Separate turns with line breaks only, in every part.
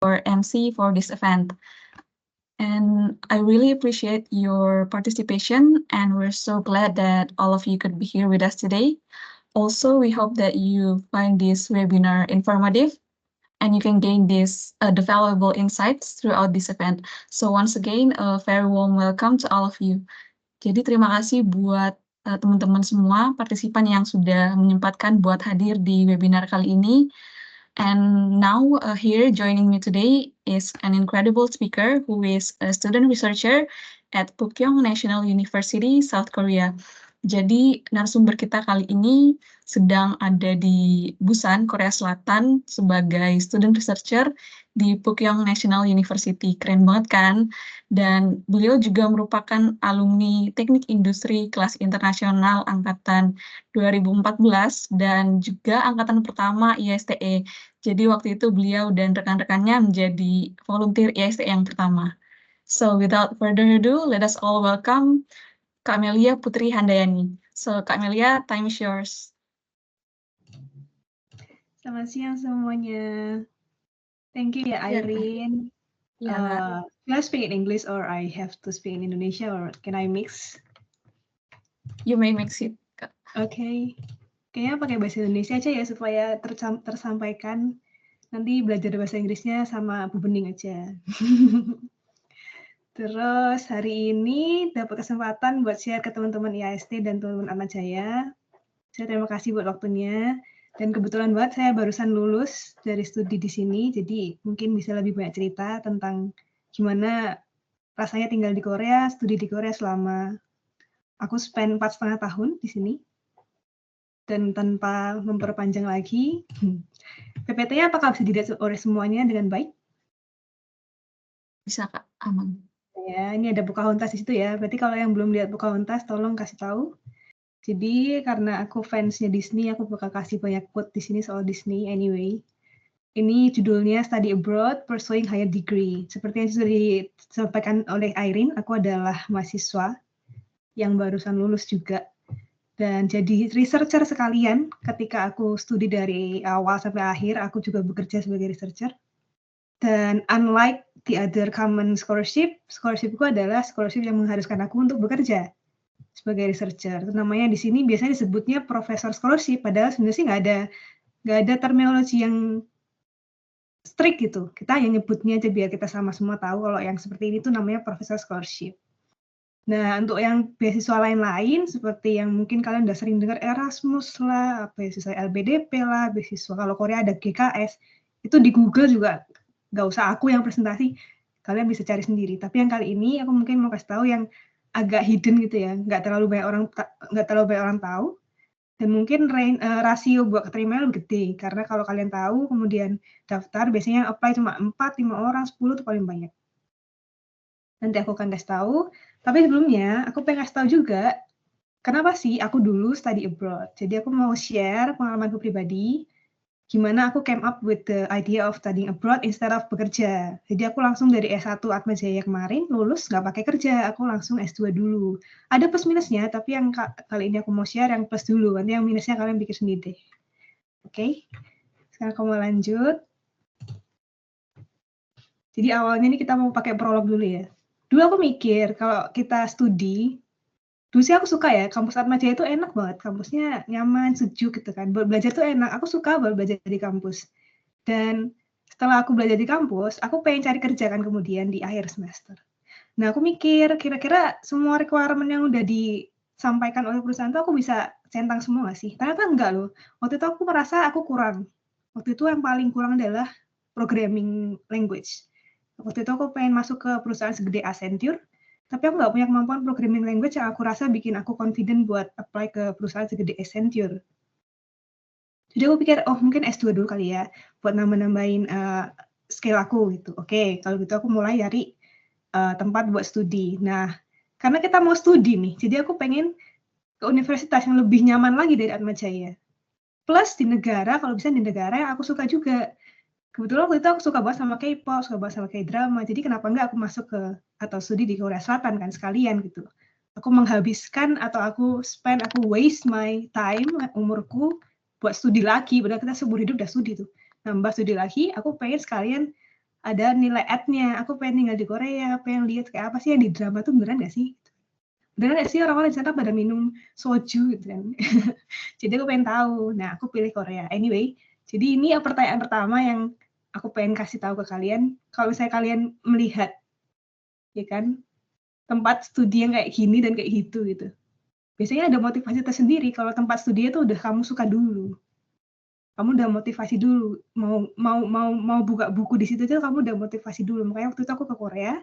your MC for this event. And I really appreciate your participation, and we're so glad that all of you could be here with us today. Also, we hope that you find this webinar informative and you can gain the valuable insights throughout this event. So once again, a very warm welcome to all of you. Jadi terima kasih buat teman-teman semua partisipan yang sudah menyempatkan buat hadir di webinar kali ini. And now here joining me today is an incredible speaker who is a student researcher at Pukyong National University, South Korea. Jadi narasumber kita kali ini sedang ada di Busan, Korea Selatan sebagai student researcher di Pukyong National University. Keren banget kan? Dan beliau juga merupakan alumni Teknik Industri kelas internasional angkatan 2014 dan juga angkatan pertama ISTE. Jadi waktu itu beliau dan rekan-rekannya menjadi volunteer ISTE yang pertama. So without further ado, let us all welcome Kak Melia Putri Handayani. So Kak Melia, time is yours.
Selamat siang semuanya. Thank you ya Irene. Can I speak in English or I have to speak in Indonesia or can I mix?
You may mix it.
Okay. Kayaknya pakai bahasa Indonesia aja ya supaya tersampaikan. Nanti belajar bahasa Inggrisnya sama Bu Bening aja. Terus hari ini dapat kesempatan buat share ke teman-teman IAST dan teman-teman Atmajaya. Saya terima kasih buat waktunya. Dan kebetulan banget saya barusan lulus dari studi di sini, jadi mungkin bisa lebih banyak cerita tentang gimana rasanya tinggal di Korea, studi di Korea selama aku spend 4,5 tahun di sini. Dan tanpa memperpanjang lagi, PPT-nya apakah bisa dilihat oleh semuanya dengan baik?
Bisa Kak, aman.
Ya, ini ada Pocahontas di situ ya. Berarti kalau yang belum lihat Pocahontas, tolong kasih tahu. Jadi karena aku fansnya Disney, aku bakal kasih banyak quote di sini soal Disney anyway. Ini judulnya Study Abroad, Pursuing Higher Degree. Seperti yang sudah disampaikan oleh Irene, aku adalah mahasiswa yang barusan lulus juga. Dan jadi researcher sekalian, ketika aku studi dari awal sampai akhir, aku juga bekerja sebagai researcher. Dan unlike the other common scholarshipku adalah scholarship yang mengharuskan aku untuk bekerja sebagai researcher. Namanya di sini biasanya disebutnya professor scholarship, padahal sebenarnya sih nggak ada terminologi yang strict gitu. Kita hanya nyebutnya aja biar kita sama semua tahu kalau yang seperti ini tuh namanya professor scholarship. Nah, untuk yang beasiswa lain-lain seperti yang mungkin kalian udah sering dengar Erasmus lah, beasiswa LBDP lah, beasiswa kalau Korea ada GKS, itu di Google juga nggak usah aku yang presentasi, kalian bisa cari sendiri. Tapi yang kali ini aku mungkin mau kasih tahu yang agak hidden gitu ya, nggak terlalu banyak orang tahu. Dan mungkin rasio buat keterima lebih gede, karena kalau kalian tahu kemudian daftar biasanya apply cuma 4, 5 orang, 10 itu paling banyak. Nanti aku akan kasih tahu. Tapi sebelumnya, aku pengen kasih tahu juga, kenapa sih aku dulu study abroad. Jadi aku mau share pengalamanku pribadi, gimana aku came up with the idea of studying abroad instead of bekerja. Jadi aku langsung dari S1 Atmajaya kemarin, lulus nggak pakai kerja, aku langsung S2 dulu. Ada plus minusnya, tapi yang kali ini aku mau share yang plus dulu, nanti yang minusnya kalian pikir sendiri deh. Oke, sekarang aku mau lanjut. Jadi awalnya ini kita mau pakai prolog dulu ya. Dulu aku mikir kalau kita studi, dulu sih aku suka ya, kampus Atmajaya itu enak banget, kampusnya nyaman, sejuk gitu kan. Belajar tuh enak, aku suka belajar di kampus. Dan setelah aku belajar di kampus, aku pengen cari kerja kan kemudian di akhir semester. Nah, aku mikir kira-kira semua requirement yang udah disampaikan oleh perusahaan itu aku bisa centang semua nggak sih? Ternyata enggak loh. Waktu itu aku merasa aku kurang. Waktu itu yang paling kurang adalah programming language. Waktu itu aku pengen masuk ke perusahaan segede Accenture, tapi aku nggak punya kemampuan programming language yang aku rasa bikin aku confident buat apply ke perusahaan segede Accenture. Jadi aku pikir, oh mungkin S2 dulu kali ya, buat nambah-nambahin skill aku gitu. Oke, kalau gitu aku mulai cari tempat buat studi. Nah, karena kita mau studi nih, jadi aku pengen ke universitas yang lebih nyaman lagi dari Atmajaya. Plus di negara, kalau bisa di negara yang aku suka juga. Kebetulan waktu itu aku suka banget sama K-pop, suka banget sama K-drama, jadi kenapa enggak aku masuk ke atau studi di Korea Selatan kan sekalian gitu. Aku menghabiskan atau aku waste my time, umurku buat studi lagi, padahal kita seumur hidup udah studi tuh. Nambah studi lagi, aku pengen sekalian ada nilai add-nya. Aku pengen tinggal di Korea, pengen lihat kayak apa sih yang di drama tuh beneran nggak sih? Beneran nggak sih orang-orang di sana pada minum soju gitu kan? Jadi aku pengen tahu. Nah, aku pilih Korea. Anyway, jadi ini pertanyaan pertama yang aku pengen kasih tahu ke kalian. Kalau misalnya kalian melihat, ya kan, tempat studi yang kayak gini dan kayak gitu. Biasanya ada motivasi tersendiri. Kalau tempat studi itu udah kamu suka dulu. Kamu udah motivasi dulu. Mau buka buku di situ aja kamu udah motivasi dulu. Makanya waktu itu aku ke Korea.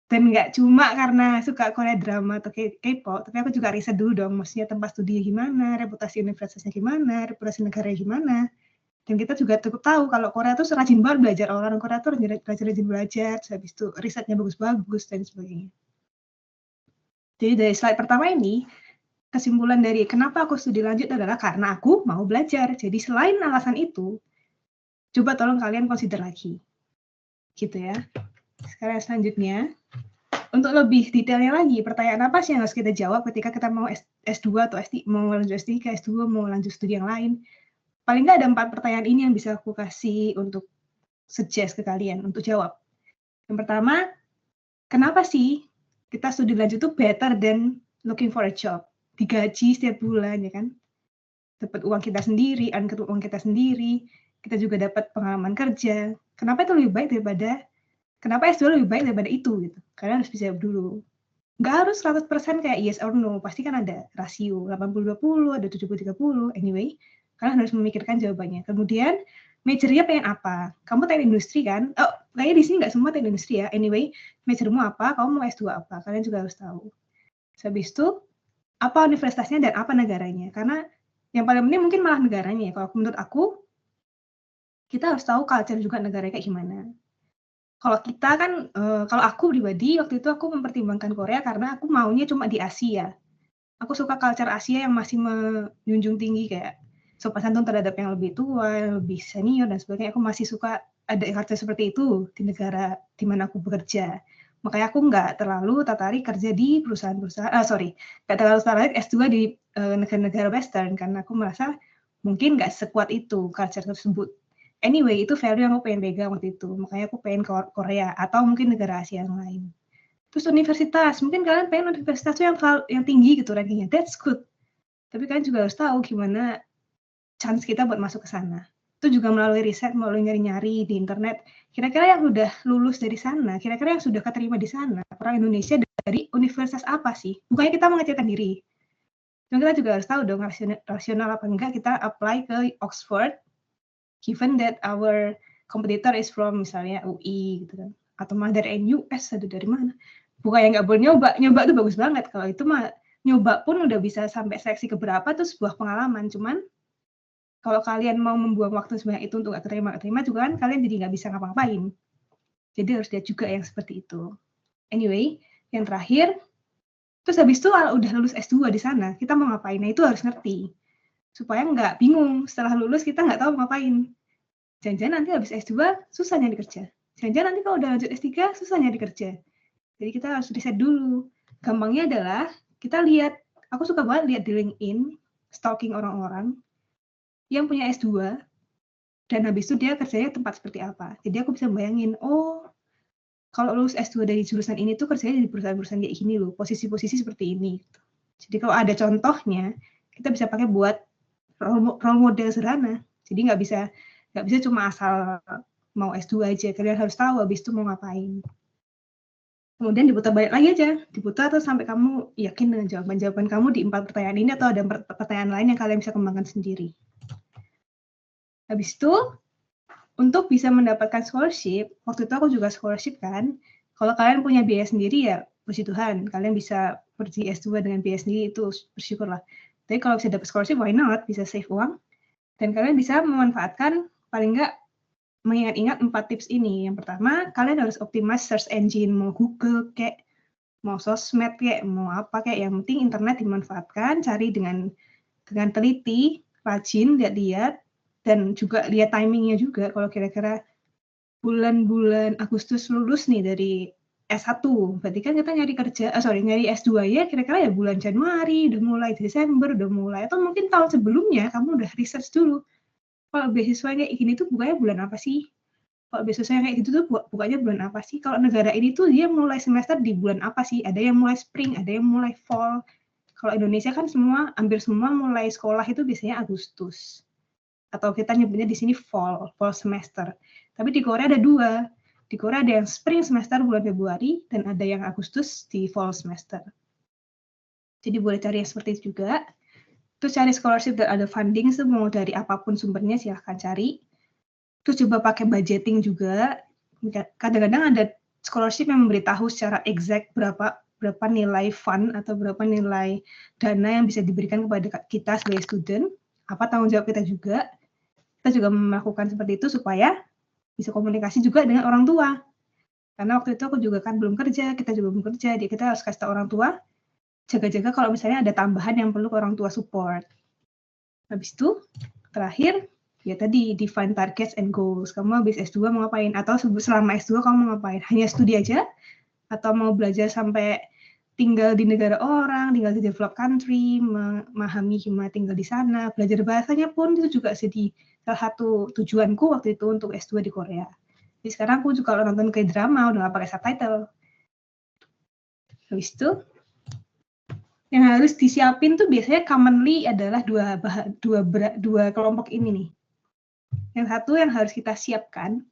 Dan nggak cuma karena suka Korea drama atau K-pop, tapi aku juga riset dulu dong, maksudnya tempat studinya gimana, reputasi universitasnya gimana, reputasi negaranya gimana. Dan kita juga cukup tahu kalau Korea tuh rajin banget belajar, orang Korea tuh rajin belajar, habis itu risetnya bagus-bagus dan sebagainya. Jadi dari slide pertama ini, kesimpulan dari kenapa aku studi lanjut adalah karena aku mau belajar. Jadi selain alasan itu, coba tolong kalian consider lagi. Gitu ya. Sekarang selanjutnya, untuk lebih detailnya lagi, pertanyaan apa sih yang harus kita jawab ketika kita mau S2 atau mau lanjut S3, S2, mau lanjut studi yang lain? Paling nggak ada 4 pertanyaan ini yang bisa aku kasih untuk suggest ke kalian, untuk jawab. Yang pertama, kenapa sih kita studi lanjut itu better than looking for a job? Digaji setiap bulan, ya kan? Dapat uang kita sendiri, uang kita sendiri, kita juga dapat pengalaman kerja. Kenapa itu lebih baik daripada kenapa S2 lebih baik daripada itu gitu. Kalian harus bisa jawab dulu. Nggak harus 100% kayak yes or no, pasti kan ada rasio 80-20, ada 70-30, anyway, kalian harus memikirkan jawabannya. Kemudian, majornya pengen apa? Kamu teknik industri kan? Oh, kayaknya di sini nggak semua teknik industri ya, anyway, majormu apa, kamu mau S2 apa, kalian juga harus tahu. Habis itu, apa universitasnya dan apa negaranya, karena yang paling penting mungkin malah negaranya ya, kalau menurut aku, kita harus tahu culture juga negaranya kayak gimana. Kalau kita kan, kalau aku pribadi waktu itu aku mempertimbangkan Korea karena aku maunya cuma di Asia. Aku suka culture Asia yang masih menjunjung tinggi kayak sopan santun terhadap yang lebih tua, yang lebih senior dan sebagainya. Aku masih suka ada culture seperti itu di negara di mana aku bekerja. Makanya aku nggak terlalu tertarik kerja di perusahaan-perusahaan, nggak terlalu tertarik S2 di negara-negara Western karena aku merasa mungkin nggak sekuat itu culture tersebut. Anyway, itu value yang aku pengen pegang waktu itu. Makanya aku pengen ke Korea atau mungkin negara Asia yang lain. Terus universitas, mungkin kalian pengen universitas yang tinggi gitu rankingnya. That's good. Tapi kalian juga harus tahu gimana chance kita buat masuk ke sana. Itu juga melalui riset, melalui nyari-nyari di internet. Kira-kira yang udah lulus dari sana, kira-kira yang sudah keterima di sana, orang Indonesia dari universitas apa sih? Bukannya kita mengecilkan diri. Cuma kita juga harus tahu dong rasional apa enggak kita apply ke Oxford, given that our competitor is from misalnya UI gitu kan, atau mah dari NUS atau dari mana. Bukan yang nggak boleh nyoba itu bagus banget. Kalau itu mah nyoba pun udah bisa sampai seleksi keberapa itu sebuah pengalaman. Cuman kalau kalian mau membuang waktu sebanyak itu untuk nggak keterima juga kan kalian jadi nggak bisa ngapa-ngapain. Jadi harus lihat juga yang seperti itu. Anyway, yang terakhir, terus habis itu udah lulus S2 di sana, kita mau ngapain? Nah itu harus ngerti. Supaya nggak bingung setelah lulus kita nggak tahu ngapain. Jangan-jangan nanti habis S2 susah nyari kerja. Jangan-jangan nanti kalau udah lanjut S3 susah nyari kerja. Jadi kita harus riset dulu. Gampangnya adalah kita lihat, aku suka banget lihat di LinkedIn, stalking orang-orang yang punya S2 dan habis itu dia kerjanya tempat seperti apa. Jadi aku bisa bayangin, oh kalau lulus S2 dari jurusan ini tuh kerjanya di perusahaan-perusahaan kayak gini loh, posisi-posisi seperti ini. Jadi kalau ada contohnya, kita bisa pakai buat role model sederhana. Jadi nggak bisa cuma asal mau S2 aja, kalian harus tahu habis itu mau ngapain. Kemudian diputar balik lagi aja, diputar terus sampai kamu yakin dengan jawaban-jawaban kamu di 4 pertanyaan ini atau ada pertanyaan lain yang kalian bisa kembangkan sendiri. Habis itu, untuk bisa mendapatkan scholarship, waktu itu aku juga scholarship kan, kalau kalian punya biaya sendiri ya puji Tuhan, kalian bisa pergi S2 dengan biaya sendiri, itu bersyukurlah. Tapi kalau bisa dapat scholarship, why not? Bisa save uang. Dan kalian bisa memanfaatkan, paling nggak mengingat-ingat 4 tips ini. Yang pertama, kalian harus optimize search engine, mau Google kayak, mau sosmed kayak, mau apa kayak, yang penting internet dimanfaatkan, cari dengan teliti, rajin, lihat-lihat, dan juga lihat timingnya juga, kalau kira-kira bulan-bulan Agustus lulus nih dari S1, berarti kan kita nyari S2 ya, kira-kira ya bulan Januari, udah mulai Desember, udah mulai, atau mungkin tahun sebelumnya kamu udah research dulu. Kalau beasiswanya kayak gini tuh bukanya bulan apa sih? Kalau beasiswa yang kayak gitu tuh bukanya bulan apa sih? Kalau negara ini tuh dia mulai semester di bulan apa sih? Ada yang mulai spring, ada yang mulai fall. Kalau Indonesia kan hampir semua mulai sekolah itu biasanya Agustus. Atau kita nyebutnya di sini fall semester. Tapi di Korea ada dua. Di Korea ada yang spring semester bulan Februari, dan ada yang Agustus di fall semester. Jadi boleh cari yang seperti itu juga. Terus cari scholarship dan ada funding, mau dari apapun sumbernya silahkan cari. Terus coba pakai budgeting juga. Kadang-kadang ada scholarship yang memberitahu secara exact berapa nilai fund atau berapa nilai dana yang bisa diberikan kepada kita sebagai student. Apa tanggung jawab kita juga. Kita juga melakukan seperti itu supaya bisa komunikasi juga dengan orang tua. Karena waktu itu aku juga kan belum kerja, kita juga belum kerja, jadi kita harus kasih tahu orang tua, jaga-jaga kalau misalnya ada tambahan yang perlu orang tua support. Habis itu, terakhir, ya tadi, define targets and goals. Kamu habis S2 mau ngapain? Atau selama S2 kamu mau ngapain? Hanya studi aja? Atau mau belajar sampai tinggal di negara orang, tinggal di developed country, memahami gimana tinggal di sana, belajar bahasanya pun itu juga jadi salah satu tujuanku waktu itu untuk S2 di Korea. Jadi sekarang aku juga kalau nonton kayak drama udah nggak pakai subtitle. Habis itu, yang harus disiapin tuh biasanya commonly adalah dua kelompok ini nih. Yang satu yang harus kita siapkan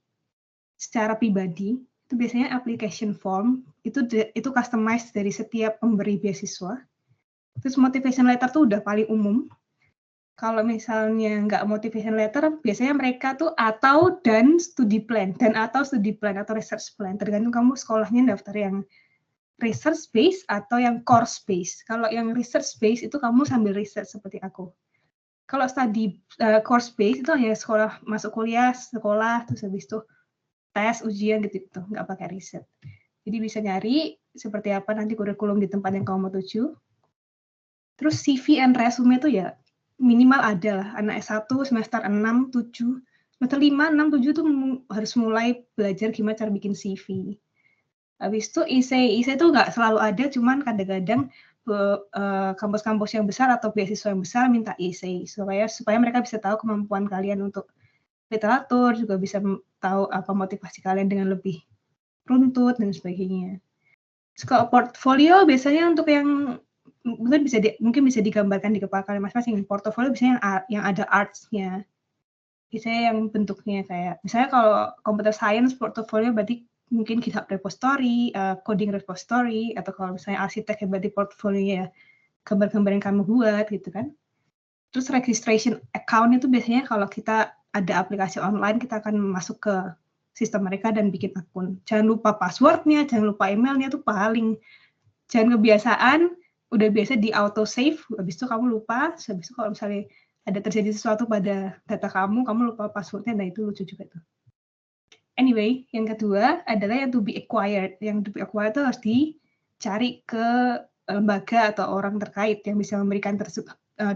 secara pribadi itu biasanya application form, itu customized dari setiap pemberi beasiswa. Terus motivation letter tuh udah paling umum. Kalau misalnya nggak motivation letter, biasanya mereka tuh dan studi plan atau research plan, tergantung kamu sekolahnya daftar yang research base atau yang course base. Kalau yang research base itu kamu sambil research seperti aku. Kalau course base itu hanya sekolah, masuk kuliah, sekolah, terus habis itu tes, ujian gitu, nggak pakai riset. Jadi bisa nyari seperti apa nanti kurikulum di tempat yang kamu mau tuju. Terus CV and resume itu ya minimal ada lah. Anak S1 semester 6, 7, semester 5, 6, 7 tuh harus mulai belajar gimana cara bikin CV. Habis itu essay itu nggak selalu ada, cuman kadang-kadang kampus-kampus yang besar atau beasiswa yang besar minta essay supaya mereka bisa tahu kemampuan kalian untuk literatur, juga bisa tahu apa motivasi kalian dengan lebih runtut dan sebagainya. Kalau portfolio biasanya untuk yang mungkin bisa digambarkan di kepala kalian masing-masing. Portfolio biasanya yang ada arts-nya. Biasanya yang bentuknya kayak, misalnya kalau computer science portfolio berarti mungkin GitHub repository, coding repository, atau kalau misalnya arsitek berarti portfolio-nya gambar-gambar yang kamu buat gitu kan. Terus registration account itu biasanya kalau kita ada aplikasi online, kita akan masuk ke sistem mereka dan bikin akun. Jangan lupa passwordnya, jangan lupa emailnya, itu paling jangan kebiasaan udah biasa di auto save, habis itu kamu lupa, habis itu kalau misalnya ada terjadi sesuatu pada data kamu lupa passwordnya, nah itu lucu juga tuh. Anyway, yang kedua adalah yang to be acquired. Yang to be acquired itu harus dicari ke lembaga atau orang terkait yang bisa memberikan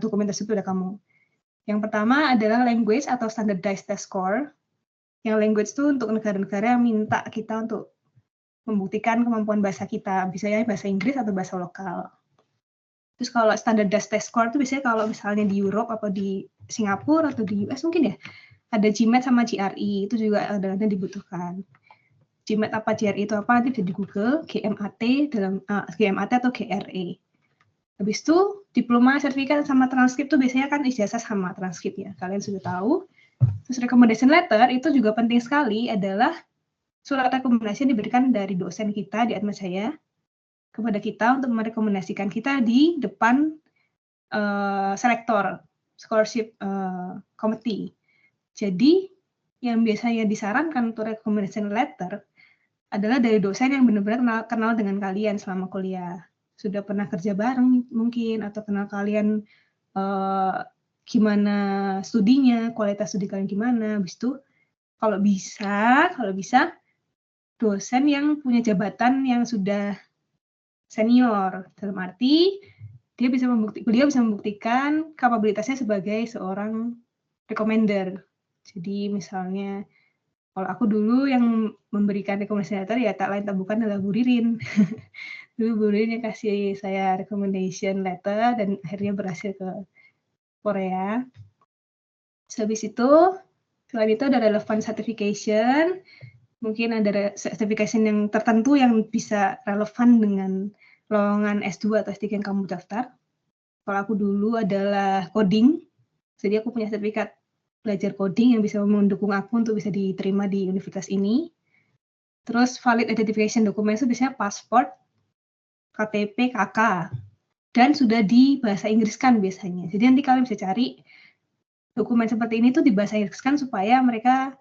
dokumen tersebut pada kamu. Yang pertama adalah language atau standardized test score. Yang language itu untuk negara-negara yang minta kita untuk membuktikan kemampuan bahasa kita, misalnya bahasa Inggris atau bahasa lokal. Terus kalau standardized test score itu biasanya kalau misalnya di Europe atau di Singapura atau di US mungkin ya, ada GMAT sama GRE, itu juga kadang-kadang dibutuhkan. GMAT apa GRE itu apa, nanti bisa di Google, GMAT atau GRE. Habis itu diploma, sertifikat sama transkrip itu biasanya kan ijazah sama transkrip ya, kalian sudah tahu. Terus recommendation letter itu juga penting sekali, adalah surat rekomendasi yang diberikan dari dosen kita di Atmajaya kepada kita untuk merekomendasikan kita di depan selektor scholarship committee. Jadi yang biasanya disarankan untuk recommendation letter adalah dari dosen yang benar-benar kenal dengan kalian selama kuliah. Sudah pernah kerja bareng mungkin, atau kenal kalian gimana studinya, kualitas studi kalian gimana. Habis itu kalau bisa dosen yang punya jabatan yang sudah senior, dalam arti beliau bisa membuktikan kapabilitasnya sebagai seorang recommender. Jadi misalnya kalau aku dulu yang memberikan recommendation letter ya tak lain tak bukan adalah Bu Ririn. Dulu Bu Ririn yang kasih saya recommendation letter dan akhirnya berhasil ke Korea. Habis itu Selain itu ada relevant certification, mungkin ada certification yang tertentu yang bisa relevan dengan lowongan S2 atau S3 yang kamu daftar. Kalau aku dulu adalah coding, jadi aku punya sertifikat belajar coding yang bisa mendukung aku untuk bisa diterima di universitas ini. Terus valid identification document itu biasanya pasport, KTP, KK, dan sudah di bahasa Inggris kan biasanya. Jadi nanti kalian bisa cari dokumen seperti ini tuh di bahasa Inggris kan supaya mereka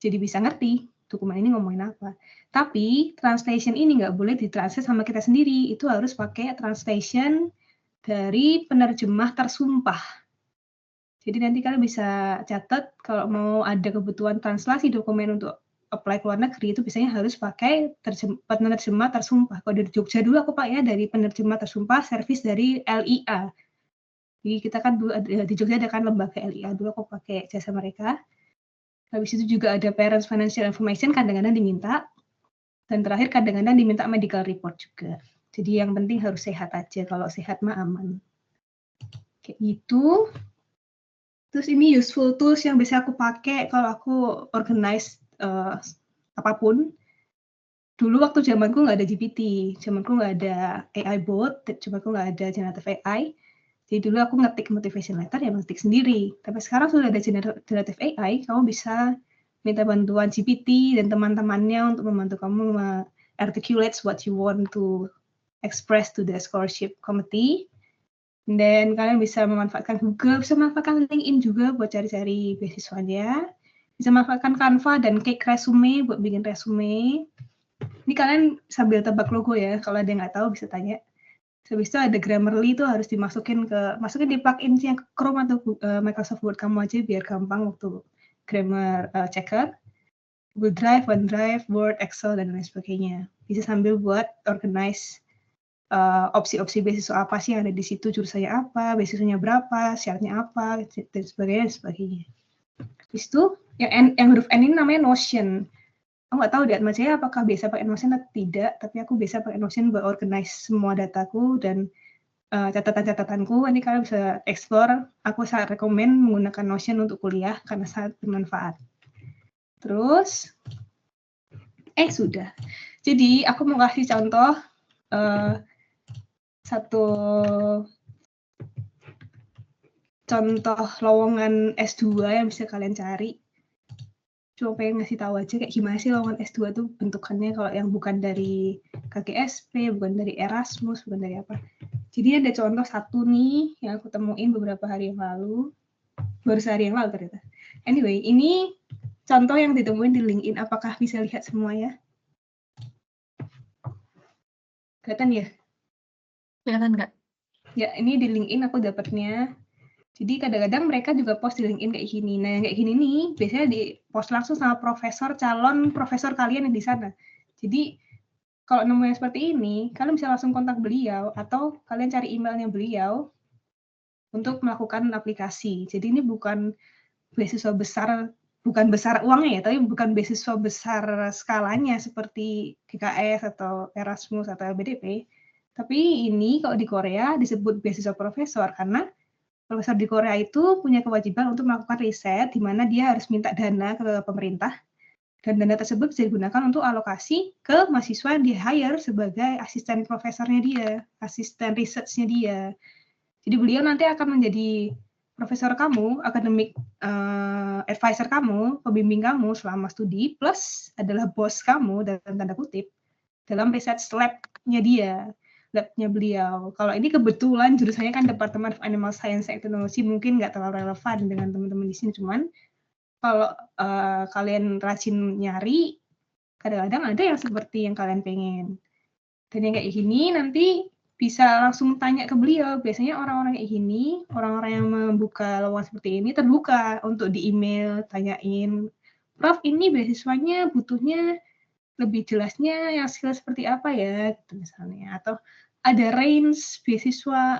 jadi bisa ngerti dokumen ini ngomongin apa. Tapi translation ini nggak boleh ditranslate sama kita sendiri, itu harus pakai translation dari penerjemah tersumpah. Jadi nanti kalian bisa catat kalau mau ada kebutuhan translasi dokumen untuk apply ke luar negeri itu biasanya harus pakai penerjemah tersumpah. Kalau dari Jogja dulu aku pakainya dari penerjemah tersumpah servis dari LIA. Jadi kita kan dulu di Jogja ada kan lembaga LIA, dulu aku pakai jasa mereka. Habis itu juga ada parents financial information kadang-kadang diminta. Dan terakhir kadang-kadang diminta medical report juga. Jadi yang penting harus sehat aja, kalau sehat mah aman. Kayak gitu. Terus ini useful tools yang bisa aku pakai kalau aku organize apapun. Dulu waktu zamanku nggak ada GPT, zamanku nggak ada AI bot, zamanku nggak ada generative AI. Jadi dulu aku ngetik motivation letter, ya ngetik sendiri. Tapi sekarang sudah ada generative AI, kamu bisa minta bantuan GPT dan teman-temannya untuk membantu kamu articulate what you want to express to the scholarship committee. Dan kalian bisa memanfaatkan Google, bisa memanfaatkan LinkedIn juga buat cari-cari beasiswanya. Bisa memanfaatkan Canva dan Cake Resume buat bikin resume. Ini kalian sambil tebak logo ya, kalau ada yang nggak tahu bisa tanya. Habis itu ada Grammarly itu harus masukin di plugin yang Chrome atau Microsoft Word kamu aja biar gampang waktu grammar checker. Google Drive, OneDrive, Word, Excel, dan lain sebagainya. Bisa sambil buat organize opsi-opsi beasiswa apa sih yang ada di situ, jurusannya apa, beasiswanya berapa, syaratnya apa, dan sebagainya. Habis itu, yang huruf N ini namanya Notion. Aku nggak tahu di Atma Jaya apakah biasa pakai Notion atau tidak, tapi aku biasa pakai Notion buat organize semua dataku dan catatan-catatanku. Nanti kalian bisa explore. Aku sangat rekomen menggunakan Notion untuk kuliah karena sangat bermanfaat. Terus, sudah. Jadi aku mau kasih contoh satu contoh lowongan S2 yang bisa kalian cari. Cuma pengen ngasih tahu aja kayak gimana sih lowongan S2 tuh bentukannya kalau yang bukan dari KGSP, bukan dari Erasmus, bukan dari apa. Jadi ada contoh satu nih yang aku temuin beberapa hari yang lalu. Baru sehari yang lalu ternyata. Anyway, ini contoh yang ditemuin di LinkedIn. Apakah bisa lihat semuanya? Kelihatan ya?
Kelihatan nggak?
Ya, ini di LinkedIn aku dapatnya. Jadi kadang-kadang mereka juga post di LinkedIn kayak gini. Nah, yang kayak gini nih biasanya di post langsung sama calon profesor kalian yang di sana. Jadi kalau nemu yang seperti ini, kalian bisa langsung kontak beliau atau kalian cari emailnya beliau untuk melakukan aplikasi. Jadi ini bukan beasiswa besar, bukan besar uangnya ya, tapi bukan beasiswa besar skalanya seperti GKS atau Erasmus atau LBDP. Tapi ini kalau di Korea disebut beasiswa profesor karena profesor di Korea itu punya kewajiban untuk melakukan riset di mana dia harus minta dana ke pemerintah dan dana tersebut bisa digunakan untuk alokasi ke mahasiswa yang di-hire sebagai asisten profesornya dia, asisten research-nya dia. Jadi beliau nanti akan menjadi profesor kamu, academic advisor kamu, pembimbing kamu selama studi, plus adalah bos kamu dalam tanda kutip dalam research lab-nya dia. Labnya beliau. Kalau ini kebetulan jurusannya kan Departemen of Animal Science and Technology, mungkin nggak terlalu relevan dengan teman-teman di sini, cuman kalau kalian rajin nyari, kadang-kadang ada yang seperti yang kalian pengen. Dan yang kayak gini nanti bisa langsung tanya ke beliau. Biasanya orang-orang kayak gini, orang-orang yang membuka lowongan seperti ini terbuka untuk di email, tanyain, Prof ini beasiswanya butuhnya lebih jelasnya yang skill seperti apa ya, gitu misalnya. Atau ada range beasiswa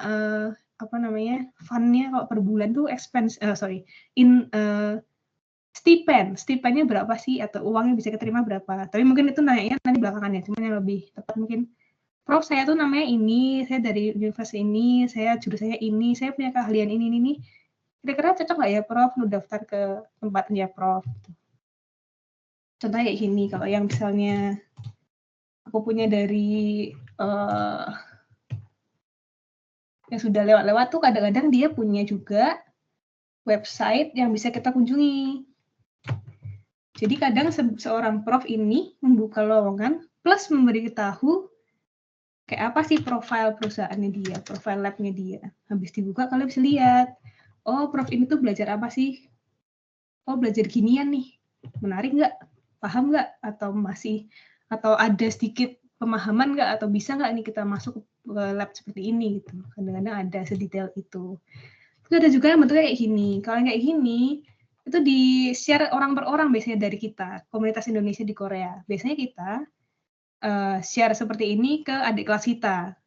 fund-nya kalau per bulan tuh stipendnya berapa sih atau uangnya bisa keterima berapa. Tapi mungkin itu nanya nanti belakangan ya, cuman yang lebih tepat mungkin, Prof saya tuh namanya ini, saya dari universitas ini, saya jurusannya ini, saya punya keahlian ini. kira-kira cocok nggak ya Prof lu daftar ke tempatnya Prof? Contohnya kayak gini, kalau yang misalnya aku punya dari yang sudah lewat-lewat tuh kadang-kadang dia punya juga website yang bisa kita kunjungi. Jadi kadang seorang prof ini membuka lowongan plus memberitahu kayak apa sih profil perusahaannya dia, profil labnya dia. Habis dibuka kalian bisa lihat, oh prof ini tuh belajar apa sih? Oh belajar ginian nih, menarik nggak? Paham nggak? Atau ada sedikit pemahaman nggak? Atau bisa nggak nih kita masuk ke lab seperti ini gitu. Kadang-kadang ada sedetail itu. Terus ada juga yang bentuknya kayak gini. Kalau yang kayak gini, itu di-share orang per orang biasanya dari kita, komunitas Indonesia di Korea. Biasanya kita share seperti ini ke adik kelas kita.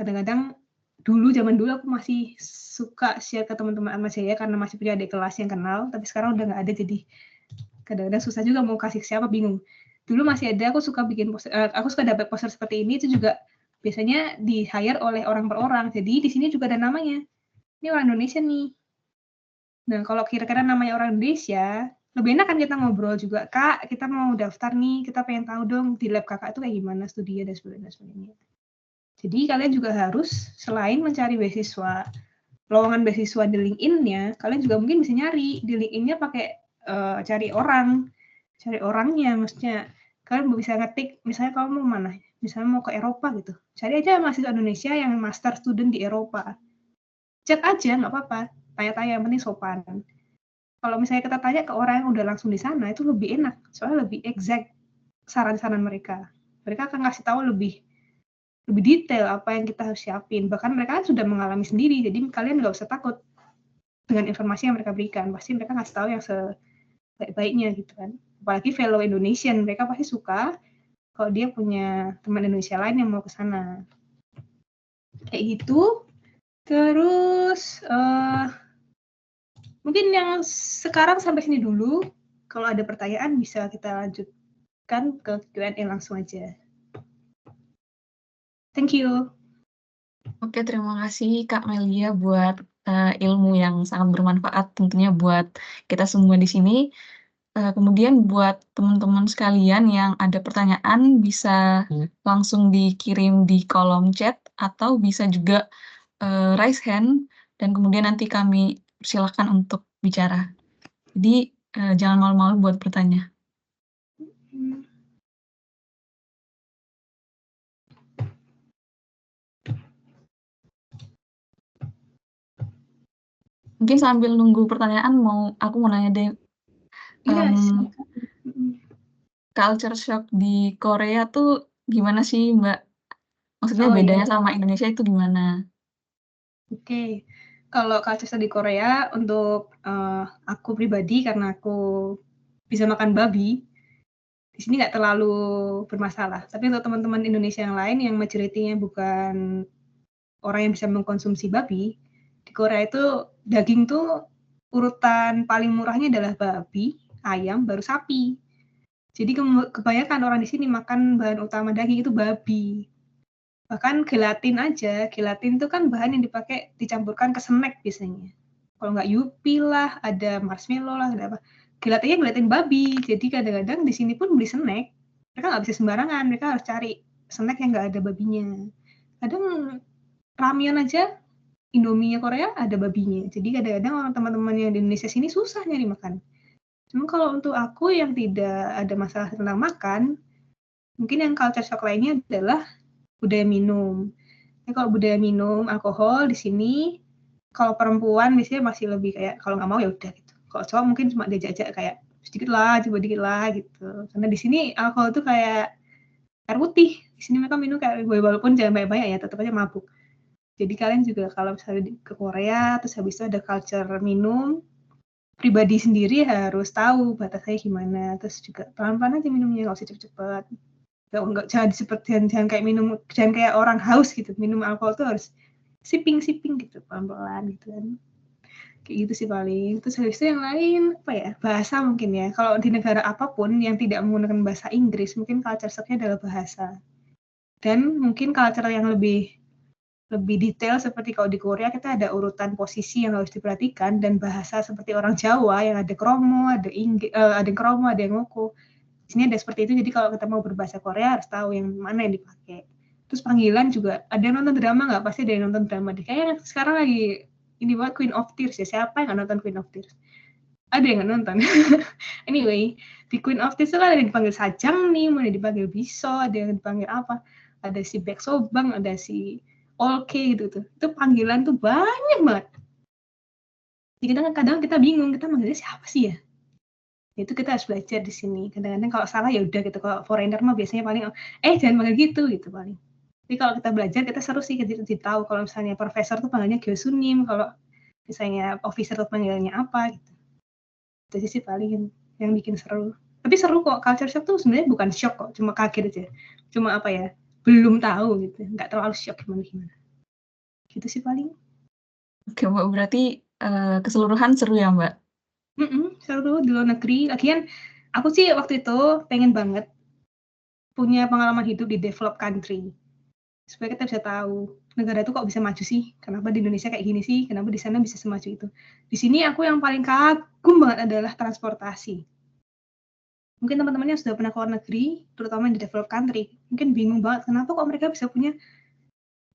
Kadang-kadang zaman dulu aku masih suka share ke teman-teman sama saya karena masih punya adik kelas yang kenal, tapi sekarang udah nggak ada, jadi kadang-kadang susah juga mau kasih ke siapa, bingung. Dulu masih ada, aku suka dapat poster seperti ini, itu juga biasanya di-hire oleh orang per orang. Jadi di sini juga ada namanya. Ini orang Indonesia nih. Nah, kalau kira-kira namanya orang Indonesia, lebih enak kan kita ngobrol juga, Kak, kita mau daftar nih, kita pengen tahu dong di lab kakak itu kayak gimana studinya dan sebagainya. Jadi kalian juga harus selain mencari beasiswa, lowongan beasiswa di LinkedIn-nya, kalian juga mungkin bisa nyari di LinkedIn-nya pakai cari orangnya, maksudnya kalian bisa ngetik, misalnya kamu mau mana, misalnya mau ke Eropa gitu, cari aja mahasiswa Indonesia yang master student di Eropa, chat aja nggak apa-apa, tanya-tanya yang penting sopan. Kalau misalnya kita tanya ke orang yang udah langsung di sana, itu lebih enak, soalnya lebih exact saran-saran mereka. Mereka akan ngasih tahu lebih detail apa yang kita harus siapin. Bahkan mereka sudah mengalami sendiri, jadi kalian nggak usah takut dengan informasi yang mereka berikan. Pasti mereka ngasih tahu yang sebaik-baiknya gitu kan. Apalagi fellow Indonesian, mereka pasti suka kalau dia punya teman Indonesia lain yang mau ke sana. Kayak gitu. Terus mungkin yang sekarang sampai sini dulu. Kalau ada pertanyaan bisa kita lanjutkan ke Q&A langsung aja. Thank you.
Oke, terima kasih Kak Melia buat ilmu yang sangat bermanfaat tentunya buat kita semua di sini. Kemudian buat teman-teman sekalian yang ada pertanyaan bisa langsung dikirim di kolom chat atau bisa juga raise hand dan kemudian nanti kami persilahkan untuk bicara. Jadi jangan malu-malu buat bertanya. Mungkin sambil nunggu pertanyaan aku mau nanya deh.
Yes.
Culture shock di Korea tuh gimana sih Mbak? Maksudnya bedanya sama Indonesia itu gimana?
Oke. Kalau culture shock di Korea untuk aku pribadi karena aku bisa makan babi, di sini nggak terlalu bermasalah. Tapi untuk teman-teman Indonesia yang lain yang majority-nya bukan orang yang bisa mengkonsumsi babi, di Korea itu daging tuh urutan paling murahnya adalah babi, ayam, baru sapi. Jadi kebanyakan orang di sini makan bahan utama daging itu babi. Bahkan gelatin itu kan bahan yang dipakai dicampurkan ke snack biasanya. Kalau nggak Yupi lah, ada marshmallow lah, ada apa. Gelatinnya gelatin babi. Jadi kadang-kadang di sini pun beli snack, mereka nggak bisa sembarangan, mereka harus cari snack yang nggak ada babinya. Kadang ramen aja, Indomie Korea ada babinya. Jadi kadang-kadang orang teman-teman yang di Indonesia sini susah nyari makan. Cuma kalau untuk aku yang tidak ada masalah tentang makan, mungkin yang culture shock lainnya adalah budaya minum. Nah, kalau budaya minum alkohol di sini, kalau perempuan biasanya masih lebih kayak kalau nggak mau ya udah gitu. Kalau cowok mungkin cuma diajak-ajak kayak sedikit lah, coba dikit lah gitu. Karena di sini alkohol itu kayak air putih. Di sini mereka minum kayak walaupun jangan banyak-banyak ya, tetap aja mabuk. Jadi kalian juga kalau misalnya ke Korea, terus habis itu ada culture minum, pribadi sendiri harus tahu batasnya gimana. Terus juga pelan-pelan aja minumnya, nggak usah cepet-cepet. Jangan kayak minum, jangan kayak orang haus gitu. Minum alkohol tuh harus sipping gitu, pelan-pelan gitu kan. Kayak gitu sih paling. Terus habis itu yang lain, apa ya, bahasa mungkin ya. Kalau di negara apapun yang tidak menggunakan bahasa Inggris, mungkin culture shock-nya adalah bahasa. Dan mungkin culture yang lebih lebih detail seperti kalau di Korea kita ada urutan posisi yang harus diperhatikan dan bahasa seperti orang Jawa yang ada kromo, ada yang kromo, ada yang ngoko. Di sini ada seperti itu, jadi kalau kita mau berbahasa Korea harus tahu yang mana yang dipakai. Terus panggilan juga, ada yang nonton drama nggak? Pasti ada yang nonton drama deh. Kayaknya sekarang lagi ini buat Queen of Tears ya. Siapa yang nggak nonton Queen of Tears? Ada yang nggak nonton. Anyway, di Queen of Tears itu ada yang dipanggil Sajang nih, ada yang dipanggil Biso, ada yang dipanggil apa? Ada si Baek Sobang, ada si Olke gitu tuh. Itu panggilan tuh banyak banget. Jadi kadang kita bingung, kita manggilnya siapa sih ya? Itu kita harus belajar di sini. Kadang-kadang kalau salah ya udah gitu. Kalau foreigner mah biasanya paling jangan panggil gitu paling. Jadi kalau kita belajar kita seru sih jadi tahu kalau misalnya profesor tuh panggilnya Gyosunim, kalau misalnya officer tuh panggilnya apa gitu. Itu sih paling yang bikin seru. Tapi seru kok, culture shock tuh sebenarnya bukan shock kok, cuma kaget aja. Cuma apa ya, belum tahu gitu, nggak terlalu shock gimana-gimana. Gitu sih paling.
Oke, Mbak, berarti keseluruhan seru ya, Mbak?
Seru di luar negeri. Lagian aku sih waktu itu pengen banget punya pengalaman hidup di developed country. Supaya kita bisa tahu negara itu kok bisa maju sih, kenapa di Indonesia kayak gini sih, kenapa di sana bisa semaju itu. Di sini aku yang paling kagum banget adalah transportasi. Mungkin teman-teman yang sudah pernah ke luar negeri, terutama di developed country, mungkin bingung banget kenapa kok mereka bisa punya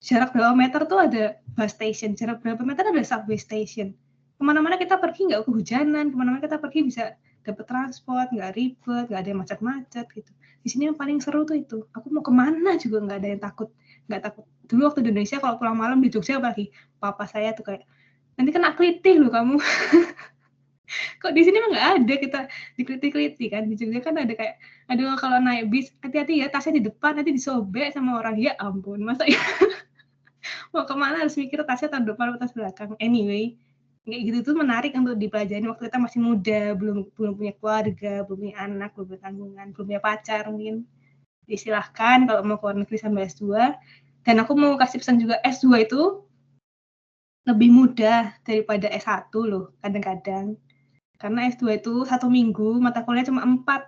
jarak berapa meter tuh ada bus station, jarak berapa meter ada subway station. Kemana-mana kita pergi nggak kehujanan, kemana-mana kita pergi bisa dapat transport, nggak ribet, nggak ada yang macet-macet gitu. Di sini yang paling seru tuh itu. Aku mau kemana juga nggak ada yang takut, nggak takut. Dulu waktu di Indonesia kalau pulang malam di Jogja apalagi, papa saya tuh kayak, nanti kena kelitih loh kamu. Kok di sini mah nggak ada kita dikeliti-keliti kan. Di Jogja kan ada kayak, aduh kalau naik bis hati-hati ya tasnya di depan nanti disobek sama orang. Ya ampun, masa ya mau kemana harus mikir tasnya tahun depan atau tas belakang. Anyway, kayak gitu tuh menarik untuk dipelajari waktu kita masih muda, belum punya keluarga, belum punya anak, belum punya tanggungan, belum punya pacar mungkin. Disilahkan kalau mau ke luar negeri sambil S2. Dan aku mau kasih pesan juga, S2 itu lebih mudah daripada S1 loh kadang-kadang. Karena S2 itu 1 minggu, mata kuliah cuma 4.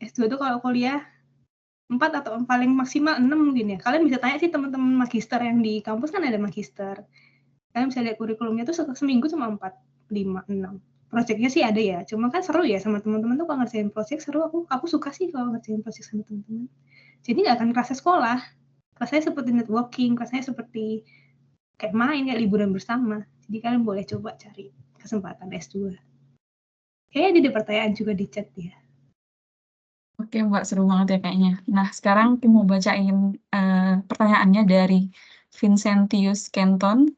S2 itu kalau kuliah 4 atau paling maksimal 6 mungkin ya. Kalian bisa tanya sih teman-teman magister yang di kampus kan ada magister. Kalian bisa lihat kurikulumnya tuh seminggu cuma 4, 5, 6. Proyeknya sih ada ya, cuma kan seru ya sama teman-teman tuh kalau ngerjain proyek seru. Aku suka sih kalau ngerjain proyek sama teman-teman. Jadi nggak akan kerasa sekolah. Rasanya seperti networking, rasanya seperti kayak main, kayak liburan bersama. Jadi kalian boleh coba cari kesempatan S2. Kayaknya ada pertanyaan juga di chat ya.
Oke, Mbak, seru banget ya kayaknya. Nah, sekarang aku mau bacain pertanyaannya dari Vincentius Kenton.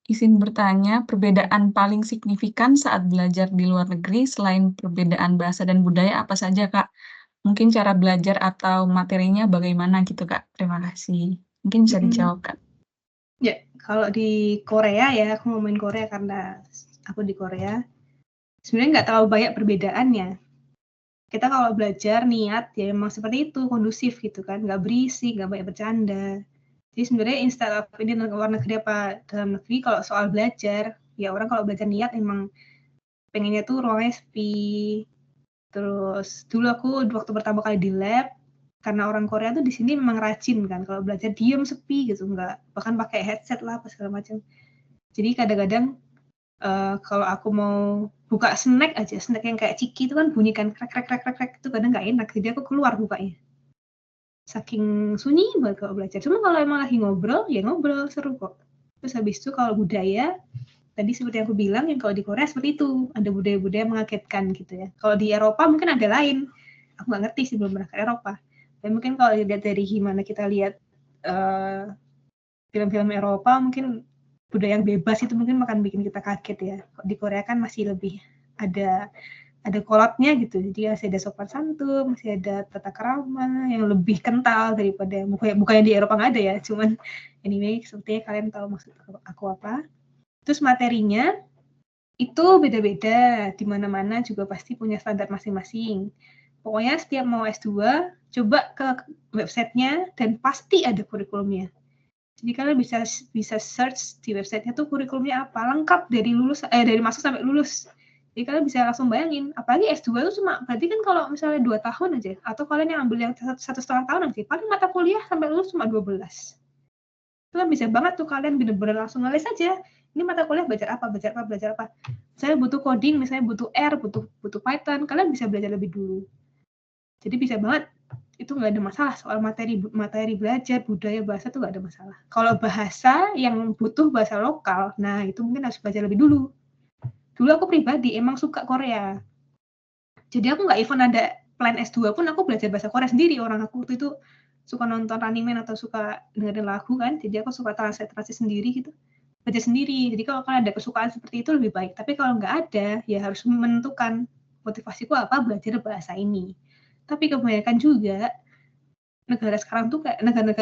Izin bertanya, perbedaan paling signifikan saat belajar di luar negeri selain perbedaan bahasa dan budaya apa saja, Kak? Mungkin cara belajar atau materinya bagaimana gitu, Kak? Terima kasih. Mungkin bisa dijawab, Kak.
Ya, kalau di Korea ya, aku ngomongin Korea karena aku di Korea. Sebenarnya nggak terlalu banyak perbedaannya. Kita kalau belajar niat ya emang seperti itu, kondusif gitu kan, nggak berisik, nggak banyak bercanda. Jadi sebenarnya instead of ini luar negeri apa dalam negeri, kalau soal belajar, ya orang kalau belajar niat emang pengennya tuh ruangnya sepi. Terus dulu aku waktu pertama kali di lab, karena orang Korea tuh di sini memang rajin kan, kalau belajar diem sepi gitu, nggak bahkan pakai headset lah apa segala macam. Jadi kadang-kadang kalau aku mau buka snack aja, snack yang kayak ciki itu kan bunyi kan krek krek krek krek krek itu kadang nggak enak, jadi aku keluar bukanya. Saking sunyi banget kalau belajar. Cuma kalau emang lagi ngobrol, ya ngobrol seru kok. Terus habis itu kalau budaya, tadi seperti yang aku bilang, yang kalau di Korea seperti itu, ada budaya-budaya mengagetkan gitu ya. Kalau di Eropa mungkin ada lain. Aku nggak ngerti sih, belum pernah ke Eropa. Dan mungkin kalau dilihat dari gimana kita lihat film-film Eropa, mungkin budaya yang bebas itu mungkin akan bikin kita kaget ya. Di Korea kan masih lebih ada kolotnya gitu, jadi masih ada sopan santun, masih ada tata krama yang lebih kental daripada bukannya di Eropa nggak ada ya, cuman anyway sepertinya kalian tahu maksud aku apa. Terus materinya itu beda-beda, di mana-mana juga pasti punya standar masing-masing. Pokoknya setiap mau S2, coba ke websitenya dan pasti ada kurikulumnya. Jadi kalian bisa search di websitenya tuh kurikulumnya apa, lengkap dari masuk sampai lulus. Jadi kalian bisa langsung bayangin, apalagi S2 itu cuma, berarti kan kalau misalnya 2 tahun aja, atau kalian yang ambil yang 1,5 tahun aja, paling mata kuliah sampai lulus cuma 12. Itu kan bisa banget tuh kalian bener-bener langsung ngeles aja. Ini mata kuliah belajar apa. Saya butuh coding, misalnya butuh R, butuh Python, kalian bisa belajar lebih dulu. Jadi bisa banget, itu nggak ada masalah soal materi belajar, budaya, bahasa tuh nggak ada masalah. Kalau bahasa yang butuh bahasa lokal, nah itu mungkin harus belajar lebih dulu. Dulu aku pribadi emang suka Korea. Jadi aku nggak even ada plan S2 pun aku belajar bahasa Korea sendiri. Orang aku waktu itu suka nonton anime atau suka dengerin lagu kan, jadi aku suka translate sendiri gitu. Belajar sendiri. Jadi kalau kalian ada kesukaan seperti itu lebih baik. Tapi kalau nggak ada, ya harus menentukan motivasiku apa belajar bahasa ini. Tapi kebanyakan juga negara-negara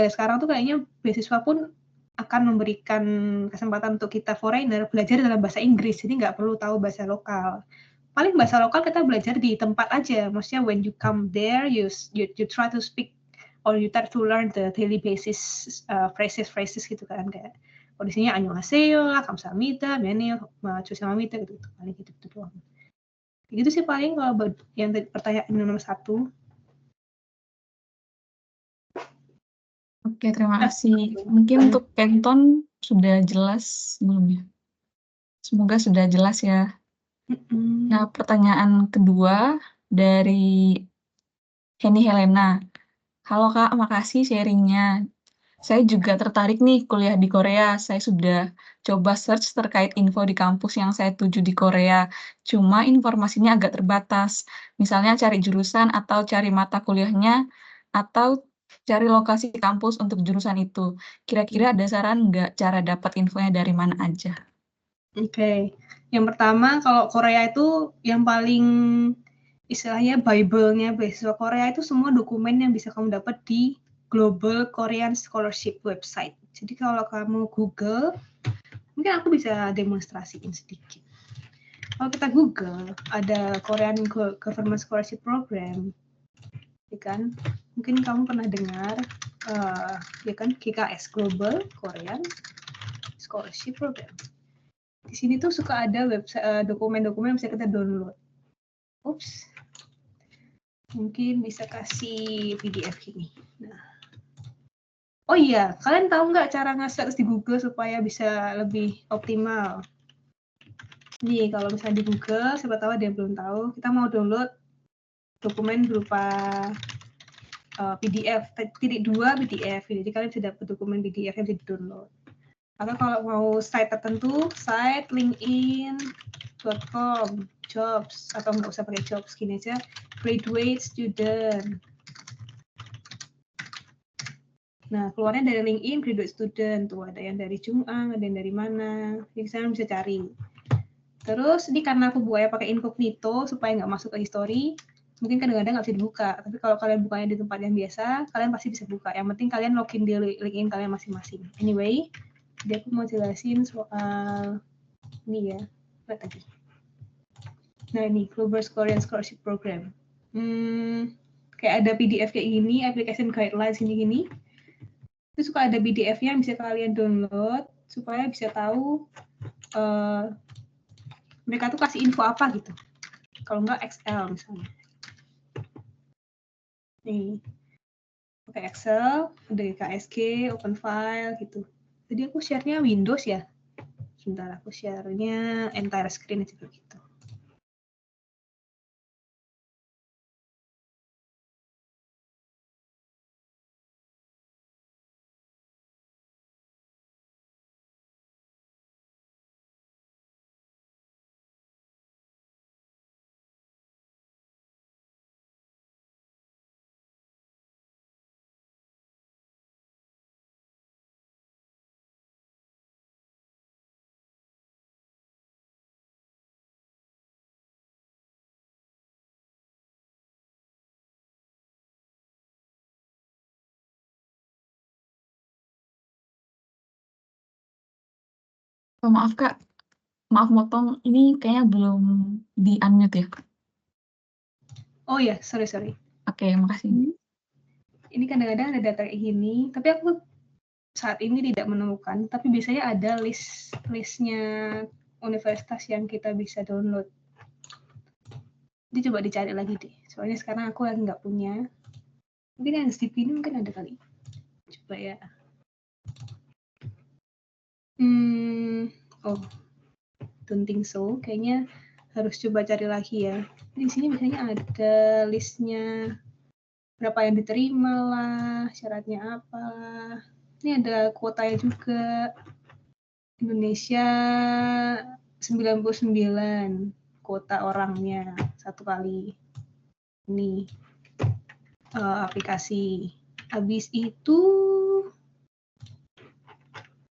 sekarang tuh kayaknya beasiswa pun akan memberikan kesempatan untuk kita foreigner belajar dalam bahasa Inggris, jadi nggak perlu tahu bahasa lokal. Paling bahasa lokal kita belajar di tempat aja, maksudnya when you come there, you try to speak or you try to learn the daily basis phrases gitu kan, kayak kondisinya annyeonghaseyo lah, kamsahamnida, menyo, chusamamida gitu, paling gitu doang. Gitu sih paling kalau yang pertanyaan nomor 1.
Oke, terima kasih. Mungkin untuk Kenton sudah jelas belum ya? Semoga sudah jelas ya. Nah, pertanyaan kedua dari Henny Helena. Halo Kak, makasih sharingnya. Saya juga tertarik nih kuliah di Korea. Saya sudah coba search terkait info di kampus yang saya tuju di Korea. Cuma informasinya agak terbatas. Misalnya cari jurusan atau cari mata kuliahnya, atau cari lokasi kampus untuk jurusan itu. Kira-kira ada saran nggak cara dapat infonya dari mana aja?
Oke. Yang pertama kalau Korea itu yang paling istilahnya Bible-nya beasiswa Korea itu semua dokumen yang bisa kamu dapat di Global Korean Scholarship website. Jadi kalau kamu Google, mungkin aku bisa demonstrasiin sedikit. Kalau kita Google, ada Korean Government Scholarship Program, ya kan? Mungkin kamu pernah dengar, ya kan, GKS Global Korean Scholarship Program. Di sini tuh suka ada website dokumen-dokumen yang bisa kita download. Ups, mungkin bisa kasih PDF gini. Nah. Oh iya, kalian tahu nggak cara nge-search di Google supaya bisa lebih optimal? Nih, kalau misalnya di Google, siapa tahu ada yang belum tahu, kita mau download dokumen berupa PDF, titik 2 PDF. Jadi kalian bisa dapat dokumen PDF yang bisa di-download. Atau kalau mau site tertentu, site linkedin.com, jobs, atau nggak usah pakai jobs, gini aja, graduate student. Nah, keluarnya dari LinkedIn, graduate student. Tuh, ada yang dari Jung'ang, ada yang dari mana. Jadi kalian bisa cari. Terus, ini karena aku buaya pakai incognito, supaya nggak masuk ke history, mungkin kadang-kadang nggak bisa dibuka. Tapi kalau kalian bukanya di tempat yang biasa, kalian pasti bisa buka. Yang penting kalian login di LinkedIn kalian masing-masing. Anyway, jadi aku mau jelasin soal ini ya. Lihat tadi. Nah, ini Global Korean Scholarship Program. Kayak ada PDF kayak gini, application guidelines gini-gini. Itu suka ada PDF-nya yang bisa kalian download supaya bisa tahu mereka tuh kasih info apa gitu. Kalau nggak Excel misalnya. Nih, pakai Excel, ada KSG, open file gitu. Jadi aku share-nya Windows ya. Sebentar, aku share-nya entire screen aja begitu.
Oh, maaf Kak, maaf motong. Ini kayaknya belum di-unmute ya?
Oh ya, sorry.
Oke, makasih.
Ini kadang-kadang ada data kayak gini, tapi aku saat ini tidak menemukan. Tapi biasanya ada listnya universitas yang kita bisa download. Jadi coba dicari lagi deh. Soalnya sekarang aku lagi nggak punya. Mungkin yang SDP ini mungkin ada kali. Coba ya. Oh, don't think so. Kayaknya harus coba cari lagi ya. Di sini biasanya ada listnya berapa yang diterima lah, syaratnya apa. Ini ada kuotanya juga. Indonesia 99 kuota orangnya satu kali. Ini aplikasi. Habis itu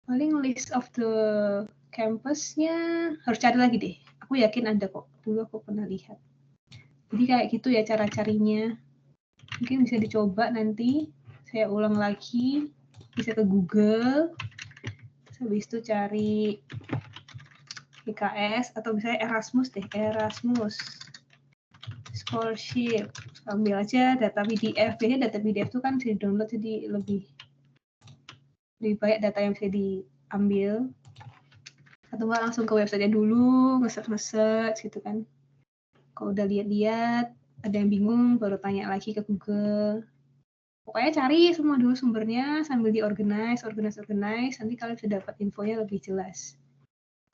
paling list of the campusnya harus cari lagi deh. Aku yakin ada kok. Dulu aku pernah lihat. Jadi kayak gitu ya cara carinya. Mungkin bisa dicoba nanti. Saya ulang lagi. Bisa ke Google. Terus habis itu cari PKS atau misalnya Erasmus deh. Erasmus Scholarship. Ambil aja data PDF. Biasanya data PDF itu kan bisa di-download jadi lebih banyak data yang bisa diambil. Atau nggak langsung ke website-nya dulu, nge-search gitu kan. Kalau udah lihat-lihat, ada yang bingung, baru tanya lagi ke Google. Pokoknya cari semua dulu sumbernya, sambil di-organize, nanti kalian bisa dapat infonya lebih jelas.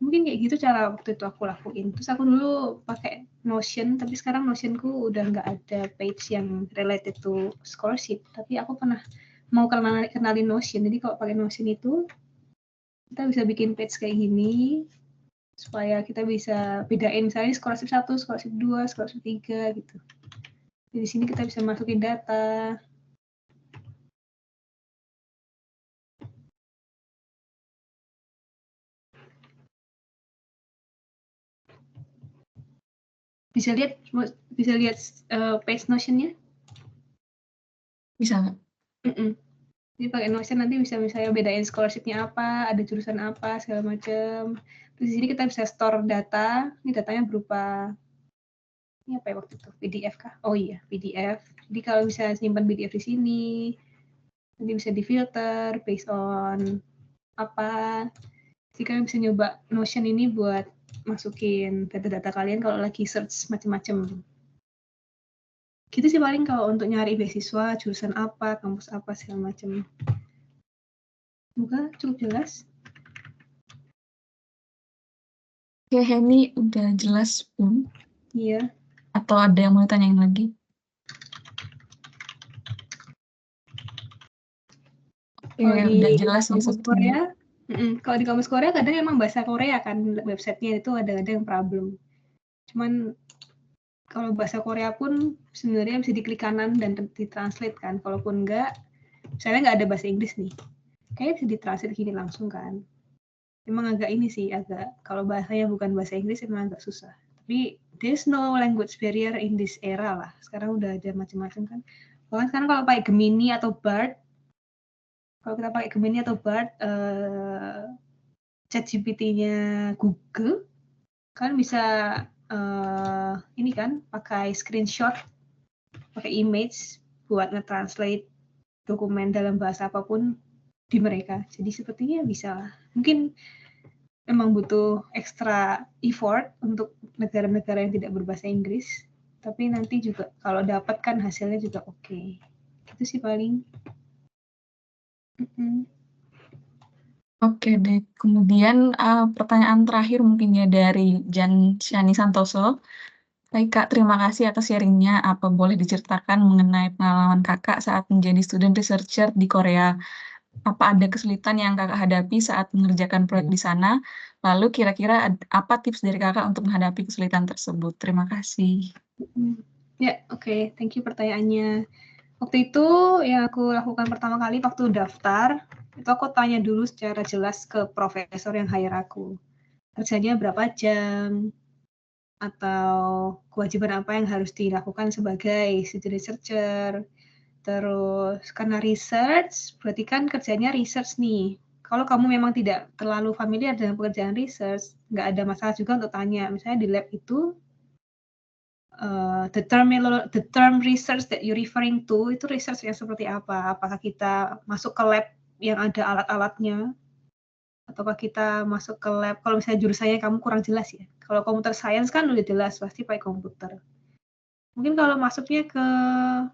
Mungkin kayak gitu cara waktu itu aku lakuin. Terus aku dulu pakai Notion, tapi sekarang Notionku udah nggak ada page yang related to scholarship. Tapi aku pernah mau kenalin Notion, jadi kalau pakai Notion itu, kita bisa bikin page kayak gini, supaya kita bisa bedain misalnya scholarship 1, scholarship 2, scholarship 3 gitu. Jadi di sini kita bisa masukin data. Bisa lihat page Notion-nya?
Bisa nggak?
Jadi pakai Notion nanti bisa misalnya bedain scholarship-nya apa, ada jurusan apa, segala macam. Terus di sini kita bisa store data. Ini datanya berupa ini apa ya waktu itu? PDF kah? Oh iya, PDF. Jadi kalau bisa simpan PDF di sini, nanti bisa difilter based on apa. Jadi kalian bisa nyoba Notion ini buat masukin data-data kalian kalau lagi search macam-macam. Gitu sih paling kalau untuk nyari beasiswa, jurusan apa, kampus apa, segala macam. Semoga cukup jelas.
Oke, Henny, udah jelas belum?
Iya.
Atau ada yang mau ditanyain lagi? Oke, udah jelas ya
kampus
sepertinya.
Korea. Kalau di kampus Korea kadang emang bahasa Korea kan websitenya itu ada yang problem. Cuman kalau bahasa Korea pun sebenarnya bisa diklik kanan dan ditranslate kan. Kalaupun enggak, misalnya nggak ada bahasa Inggris nih, kayaknya bisa ditranslate gini langsung kan. Emang agak ini sih, agak kalau bahasanya bukan bahasa Inggris emang agak susah. Tapi there's no language barrier in this era lah. Sekarang udah ada macam-macam kan. Bahkan sekarang kalau pakai Gemini atau BARD, kalau kita pakai Gemini atau BARD, ChatGPT-nya Google, kan bisa ini kan pakai screenshot, pakai image buat nge-translate dokumen dalam bahasa apapun di mereka. Jadi sepertinya bisa lah. Mungkin memang butuh extra effort untuk negara-negara yang tidak berbahasa Inggris, tapi nanti juga kalau dapat kan hasilnya juga oke. Itu sih paling.
Oke deh, kemudian pertanyaan terakhir mungkin ya dari Jan Shani Santoso. Baik Kak, terima kasih atas sharingnya. Apa boleh diceritakan mengenai pengalaman Kakak saat menjadi student researcher di Korea? Apa ada kesulitan yang Kakak hadapi saat mengerjakan proyek di sana? Lalu kira-kira apa tips dari Kakak untuk menghadapi kesulitan tersebut? Terima kasih.
Ya, oke. Thank you pertanyaannya. Waktu itu yang aku lakukan pertama kali waktu daftar, itu aku tanya dulu secara jelas ke profesor yang hire aku. Kerjanya berapa jam, atau kewajiban apa yang harus dilakukan sebagai student researcher. Terus karena research, berarti kan kerjanya research nih. Kalau kamu memang tidak terlalu familiar dengan pekerjaan research, nggak ada masalah juga untuk tanya. Misalnya di lab itu, the term research that you referring to itu research yang seperti apa? Apakah kita masuk ke lab yang ada alat-alatnya, ataukah kita masuk ke lab kalau misalnya jurusannya kamu kurang jelas ya. Kalau computer science kan udah jelas pasti pakai komputer. Mungkin kalau masuknya ke,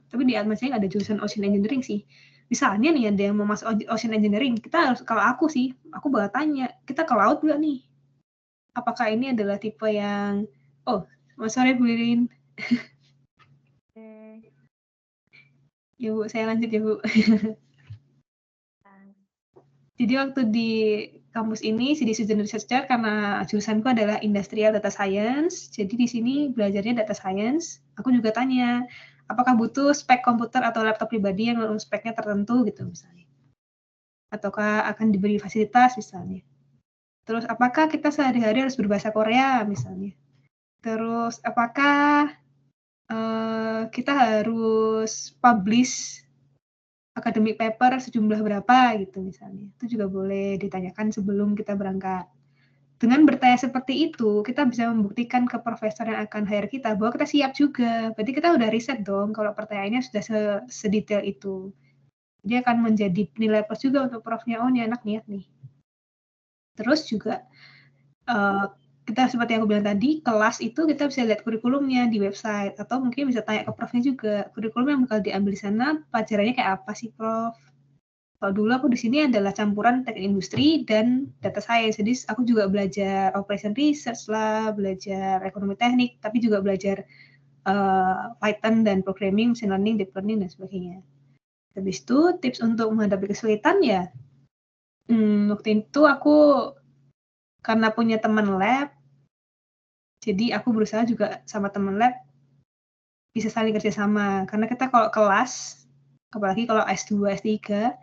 tapi di Atmasnya nggak ada jurusan ocean engineering sih. Misalnya nih ada yang mau masuk ocean engineering, kita harus, kalau aku sih, aku bakal tanya, kita ke laut nggak nih? Apakah ini adalah tipe yang, oh, sorry Bu Ririn. Ya Bu, saya lanjut ya Bu. Jadi waktu di kampus ini, jadi student researcher, karena jurusanku adalah industrial data science, jadi di sini belajarnya data science. Aku juga tanya, apakah butuh spek komputer atau laptop pribadi yang speknya tertentu gitu misalnya. Ataukah akan diberi fasilitas misalnya. Terus apakah kita sehari-hari harus berbahasa Korea misalnya. Terus apakah kita harus publish academic paper sejumlah berapa gitu misalnya. Itu juga boleh ditanyakan sebelum kita berangkat. Dengan bertanya seperti itu, kita bisa membuktikan ke profesor yang akan hire kita bahwa kita siap juga. Berarti kita udah riset dong kalau pertanyaannya sudah sedetail itu. Dia akan menjadi nilai plus juga untuk profnya, oh ini anak niat nih. Terus juga kita seperti yang aku bilang tadi, kelas itu kita bisa lihat kurikulumnya di website, atau mungkin bisa tanya ke profnya juga, kurikulum yang bakal diambil di sana, pelajarannya kayak apa sih Prof? Kalau dulu aku di sini adalah campuran teknik industri dan data science, jadi aku juga belajar operation research lah, belajar ekonomi teknik, tapi juga belajar Python dan programming, machine learning, deep learning, dan sebagainya. Habis itu, tips untuk menghadapi kesulitan ya, waktu itu aku karena punya teman lab, jadi aku berusaha juga sama teman lab bisa saling kerjasama. Karena kita kalau kelas, apalagi kalau S2, S3,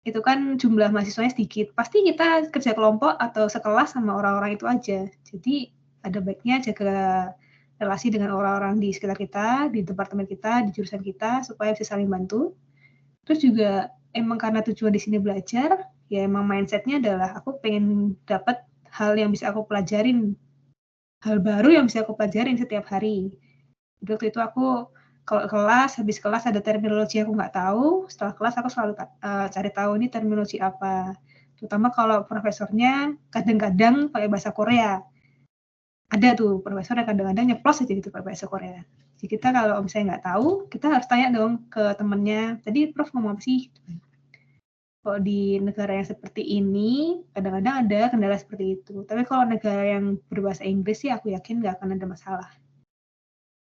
itu kan jumlah mahasiswanya sedikit. Pasti kita kerja kelompok atau sekelas sama orang-orang itu aja. Jadi ada baiknya jaga relasi dengan orang-orang di sekitar kita, di departemen kita, di jurusan kita, supaya bisa saling bantu. Terus juga emang karena tujuan di sini belajar, ya emang mindsetnya adalah aku pengen dapat hal yang bisa aku pelajarin, hal baru yang bisa aku pelajarin setiap hari. Jadi waktu itu aku kalau kelas, habis kelas ada terminologi aku nggak tahu, setelah kelas aku selalu cari tahu ini terminologi apa. Terutama kalau profesornya kadang-kadang pakai bahasa Korea. Ada tuh profesor yang kadang-kadang nyeplos aja gitu pakai bahasa Korea. Jadi kita kalau misalnya nggak tahu, kita harus tanya dong ke temennya, tadi Prof ngomong apa sih? Kalau di negara yang seperti ini, kadang-kadang ada kendala seperti itu. Tapi kalau negara yang berbahasa Inggris sih aku yakin nggak akan ada masalah.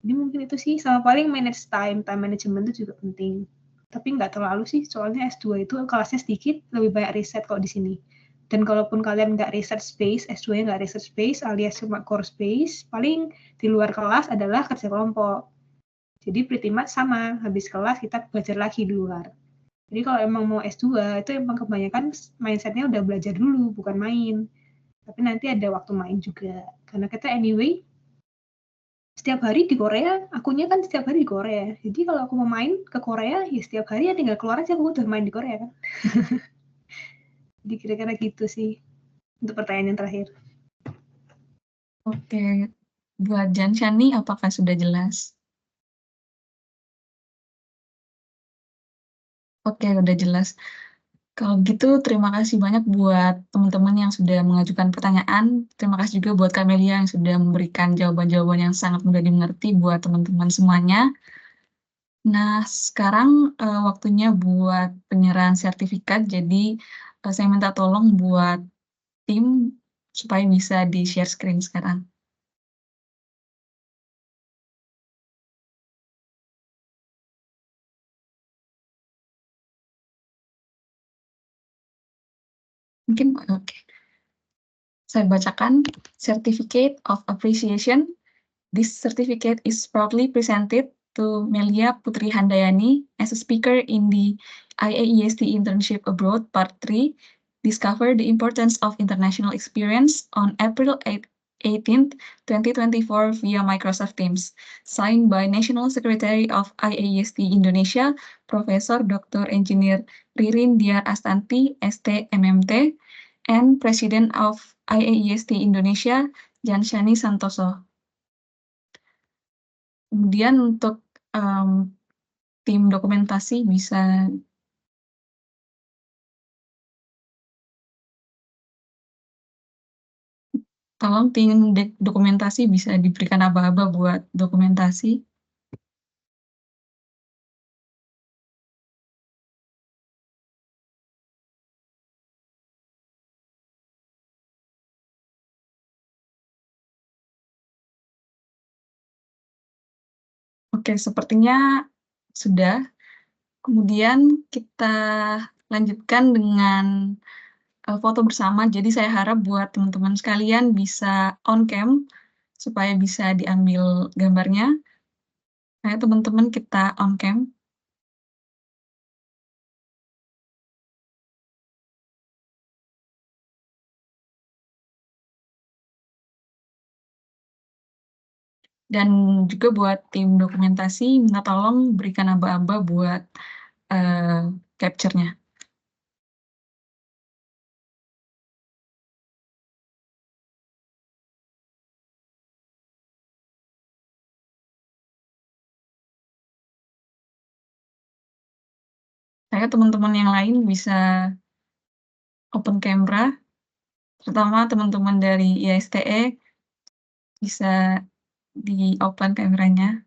Jadi mungkin itu sih, sama paling manage time management itu juga penting. Tapi nggak terlalu sih, soalnya S2 itu kelasnya sedikit, lebih banyak riset kok di sini. Dan kalaupun kalian nggak research space, S2-nya nggak research space, alias cuma core space, paling di luar kelas adalah kerja kelompok. Jadi pretty much sama, habis kelas kita belajar lagi di luar. Jadi kalau emang mau S2, itu emang kebanyakan mindset-nya udah belajar dulu, bukan main. Tapi nanti ada waktu main juga. Karena kita anyway, setiap hari di Korea, akunya kan setiap hari di Korea. Jadi kalau aku mau main ke Korea, ya setiap hari ya tinggal keluar aja aku udah main di Korea kan. Jadi kira-kira gitu sih untuk pertanyaan yang terakhir.
Oke, buat Janshani apakah sudah jelas? Oke, udah jelas. Kalau gitu, terima kasih banyak buat teman-teman yang sudah mengajukan pertanyaan. Terima kasih juga buat Kamelia yang sudah memberikan jawaban-jawaban yang sangat mudah dimengerti buat teman-teman semuanya. Nah, sekarang waktunya buat penyerahan sertifikat. Jadi, saya minta tolong buat tim supaya bisa di-share screen sekarang. Mungkin, oke. Saya bacakan Certificate of Appreciation. This certificate is proudly presented to Melia Putri Handayani as a speaker in the IAEST Internship Abroad Part 3, Discover the Importance of International Experience on April 18th, 2024 via Microsoft Teams, signed by National Secretary of IAEST Indonesia, Professor Dr. Engineer Ririn Diar Astanti, ST MMT, and President of IAEST Indonesia, Janshani Santoso. Kemudian untuk tim dokumentasi bisa tolong tim dokumentasi bisa diberikan aba-aba buat dokumentasi. Oke, sepertinya sudah. Kemudian kita lanjutkan dengan foto bersama. Jadi saya harap buat teman-teman sekalian bisa on cam supaya bisa diambil gambarnya. Ayo teman-teman kita on cam. Dan juga buat tim dokumentasi, minta tolong berikan aba-aba buat capture-nya. Saya teman-teman yang lain bisa open camera, terutama teman-teman dari ISTE bisa di-open kameranya.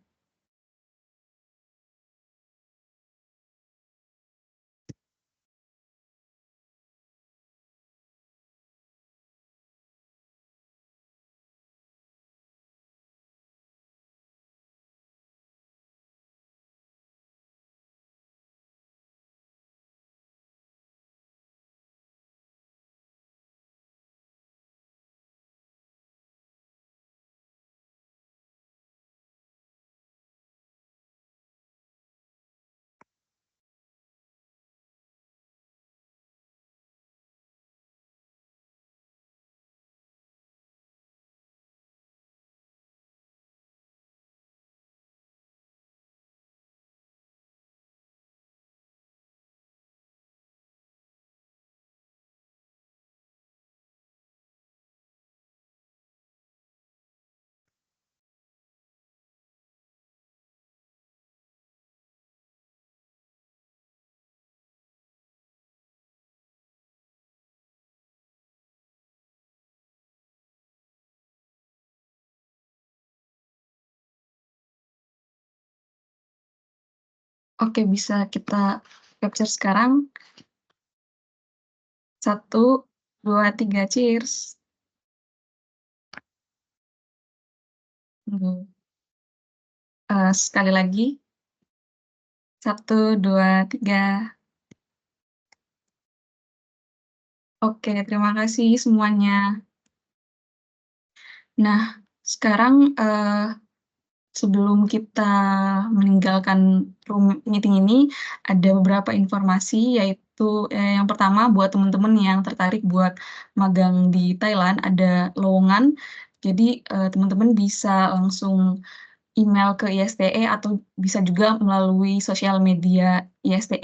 Oke, bisa kita capture sekarang. 1, 2, 3, cheers. Sekali lagi. 1, 2, 3. Oke, terima kasih semuanya. Nah, sekarang sebelum kita meninggalkan room meeting ini, ada beberapa informasi, yaitu yang pertama buat teman-teman yang tertarik buat magang di Thailand, ada lowongan. Jadi teman-teman bisa langsung email ke ISTE atau bisa juga melalui sosial media ISTE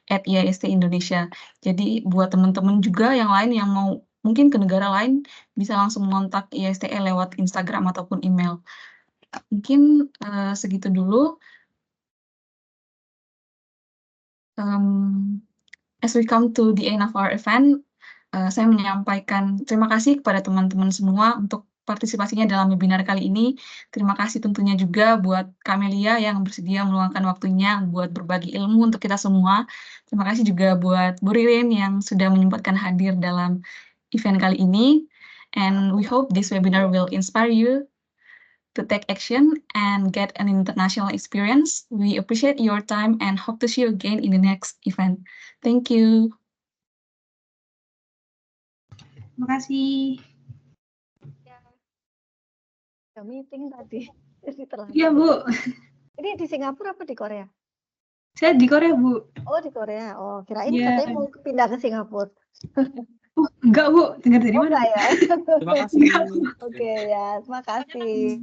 @ISTE Indonesia. Jadi buat teman-teman juga yang lain yang mau mungkin ke negara lain bisa langsung kontak ISTE lewat Instagram ataupun email. Mungkin segitu dulu. As we come to the end of our event, saya menyampaikan terima kasih kepada teman-teman semua untuk partisipasinya dalam webinar kali ini. Terima kasih tentunya juga buat Kamelia yang bersedia meluangkan waktunya buat berbagi ilmu untuk kita semua. Terima kasih juga buat Bu Ririn yang sudah menyempatkan hadir dalam event kali ini. And we hope this webinar will inspire you to take action and get an international experience. We appreciate your time and hope to see you again in the next event. Thank you.
Terima kasih.
Ya, meeting tadi. Jadi terlambat.
Iya, Bu.
Ini di Singapura apa di Korea?
Saya di Korea, Bu.
Oh, di Korea. Oh, kirain
Iya.
katanya mau pindah ke Singapura.
Enggak, Bu. Dengar dari mana?
Enggak ya?
Terima kasih.
Enggak.
Oke, ya. Terima kasih.